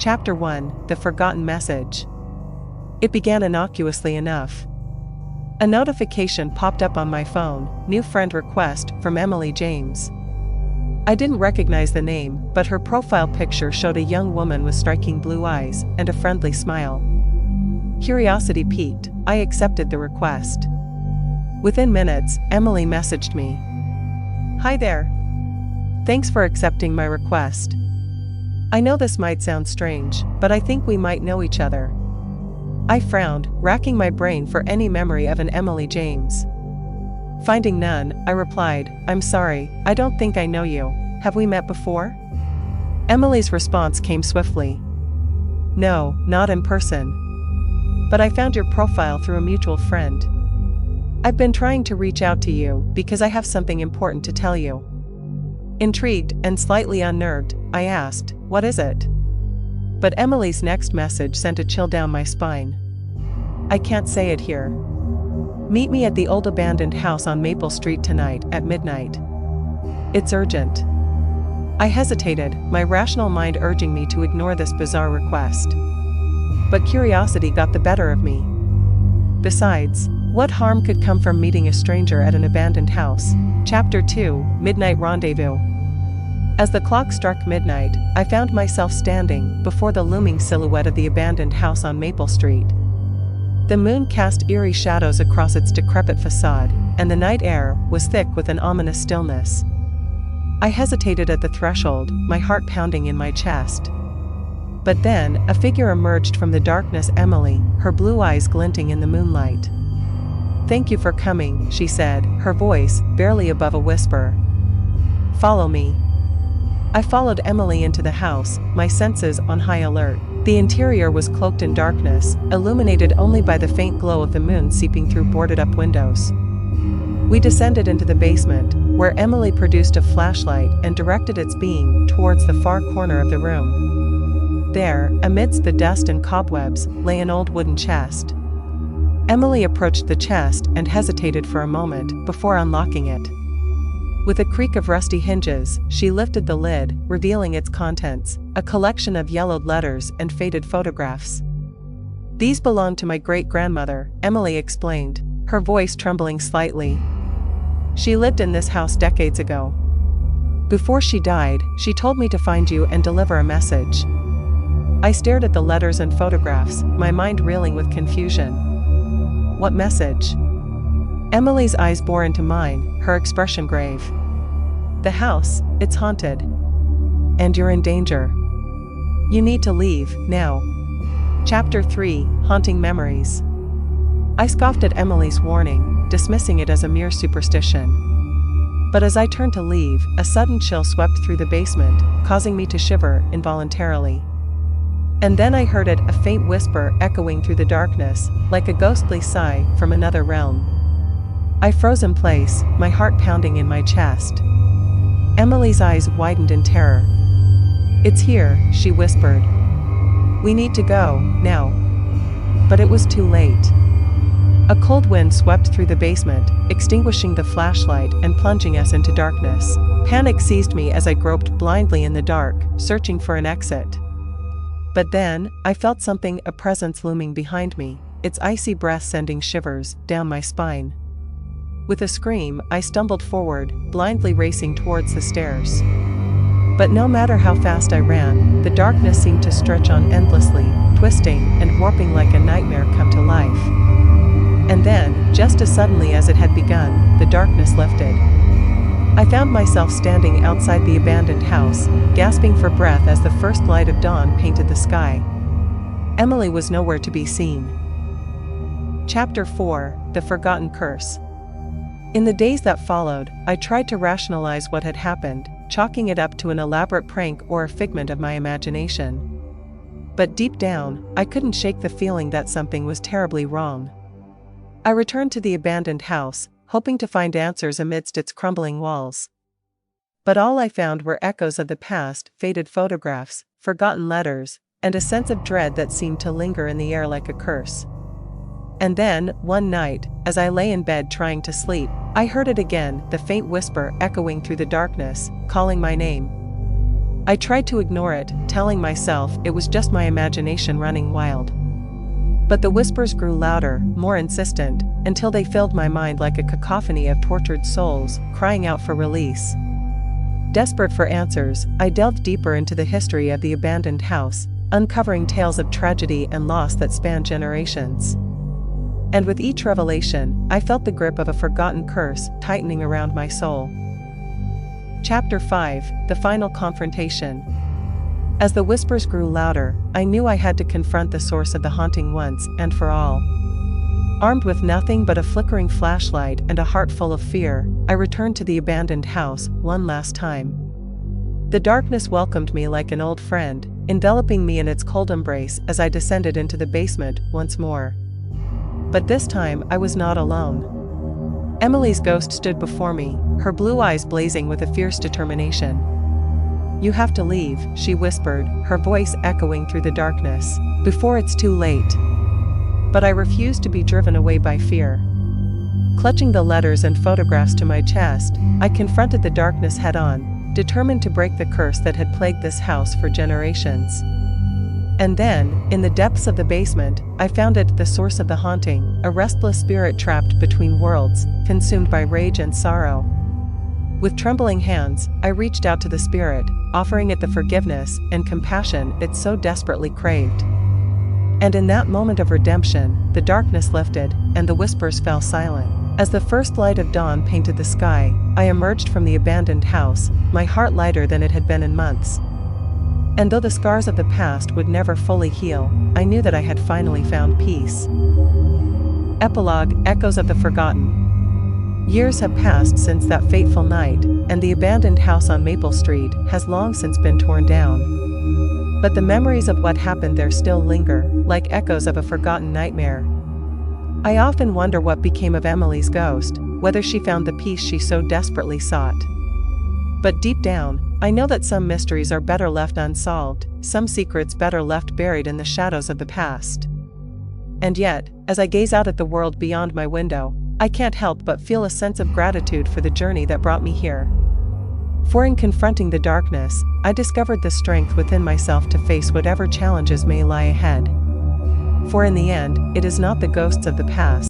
Chapter 1: The Forgotten Message. It began innocuously enough. A notification popped up on my phone, new friend request from Emily James. I didn't recognize the name, but her profile picture showed a young woman with striking blue eyes and a friendly smile. Curiosity piqued, I accepted the request. Within minutes, Emily messaged me. "Hi there. Thanks for accepting my request. I know this might sound strange, but I think we might know each other." I frowned, racking my brain for any memory of an Emily James. Finding none, I replied, "I'm sorry, I don't think I know you. Have we met before?" Emily's response came swiftly. "No, not in person. But I found your profile through a mutual friend. I've been trying to reach out to you because I have something important to tell you." Intrigued and slightly unnerved, I asked, "What is it?" But Emily's next message sent a chill down my spine. "I can't say it here. Meet me at the old abandoned house on Maple Street tonight at midnight. It's urgent." I hesitated, my rational mind urging me to ignore this bizarre request. But curiosity got the better of me. Besides, what harm could come from meeting a stranger at an abandoned house? Chapter 2: Midnight Rendezvous. As the clock struck midnight, I found myself standing before the looming silhouette of the abandoned house on Maple Street. The moon cast eerie shadows across its decrepit facade, and the night air was thick with an ominous stillness. I hesitated at the threshold, my heart pounding in my chest. But then, a figure emerged from the darkness. Emily, her blue eyes glinting in the moonlight. "Thank you for coming," she said, her voice barely above a whisper. "Follow me." I followed Emily into the house, my senses on high alert. The interior was cloaked in darkness, illuminated only by the faint glow of the moon seeping through boarded-up windows. We descended into the basement, where Emily produced a flashlight and directed its beam towards the far corner of the room. There, amidst the dust and cobwebs, lay an old wooden chest. Emily approached the chest and hesitated for a moment before unlocking it. With a creak of rusty hinges, she lifted the lid, revealing its contents, a collection of yellowed letters and faded photographs. "These belonged to my great-grandmother," Emily explained, her voice trembling slightly. "She lived in this house decades ago. Before she died, she told me to find you and deliver a message." I stared at the letters and photographs, my mind reeling with confusion. "What message?" Emily's eyes bore into mine, her expression grave. "The house, it's haunted. And you're in danger. You need to leave, now." Chapter 3: Haunting Memories. I scoffed at Emily's warning, dismissing it as a mere superstition. But as I turned to leave, a sudden chill swept through the basement, causing me to shiver involuntarily. And then I heard it, a faint whisper echoing through the darkness, like a ghostly sigh from another realm. I froze in place, my heart pounding in my chest. Emily's eyes widened in terror. "It's here," she whispered. "We need to go, now." But it was too late. A cold wind swept through the basement, extinguishing the flashlight and plunging us into darkness. Panic seized me as I groped blindly in the dark, searching for an exit. But then, I felt something, a presence looming behind me, its icy breath sending shivers down my spine. With a scream, I stumbled forward, blindly racing towards the stairs. But no matter how fast I ran, the darkness seemed to stretch on endlessly, twisting and warping like a nightmare come to life. And then, just as suddenly as it had begun, the darkness lifted. I found myself standing outside the abandoned house, gasping for breath as the first light of dawn painted the sky. Emily was nowhere to be seen. Chapter 4: The Forgotten Curse. In the days that followed, I tried to rationalize what had happened, chalking it up to an elaborate prank or a figment of my imagination. But deep down, I couldn't shake the feeling that something was terribly wrong. I returned to the abandoned house, hoping to find answers amidst its crumbling walls. But all I found were echoes of the past, faded photographs, forgotten letters, and a sense of dread that seemed to linger in the air like a curse. And then, one night, as I lay in bed trying to sleep, I heard it again, the faint whisper echoing through the darkness, calling my name. I tried to ignore it, telling myself it was just my imagination running wild. But the whispers grew louder, more insistent, until they filled my mind like a cacophony of tortured souls, crying out for release. Desperate for answers, I delved deeper into the history of the abandoned house, uncovering tales of tragedy and loss that spanned generations. And with each revelation, I felt the grip of a forgotten curse tightening around my soul. Chapter 5: The Final Confrontation. As the whispers grew louder, I knew I had to confront the source of the haunting once and for all. Armed with nothing but a flickering flashlight and a heart full of fear, I returned to the abandoned house one last time. The darkness welcomed me like an old friend, enveloping me in its cold embrace as I descended into the basement once more. But this time I was not alone. Emily's ghost stood before me, her blue eyes blazing with a fierce determination. "You have to leave," she whispered, her voice echoing through the darkness, "before it's too late." But I refused to be driven away by fear. Clutching the letters and photographs to my chest, I confronted the darkness head-on, determined to break the curse that had plagued this house for generations. And then, in the depths of the basement, I found it, the source of the haunting, a restless spirit trapped between worlds, consumed by rage and sorrow. With trembling hands, I reached out to the spirit, offering it the forgiveness and compassion it so desperately craved. And in that moment of redemption, the darkness lifted, and the whispers fell silent. As the first light of dawn painted the sky, I emerged from the abandoned house, my heart lighter than it had been in months. And though the scars of the past would never fully heal, I knew that I had finally found peace. Epilogue: Echoes of the Forgotten. Years have passed since that fateful night, and the abandoned house on Maple Street has long since been torn down. But the memories of what happened there still linger, like echoes of a forgotten nightmare. I often wonder what became of Emily's ghost, whether she found the peace she so desperately sought. But deep down, I know that some mysteries are better left unsolved, some secrets better left buried in the shadows of the past. And yet, as I gaze out at the world beyond my window, I can't help but feel a sense of gratitude for the journey that brought me here. For in confronting the darkness, I discovered the strength within myself to face whatever challenges may lie ahead. For in the end, it is not the ghosts of the past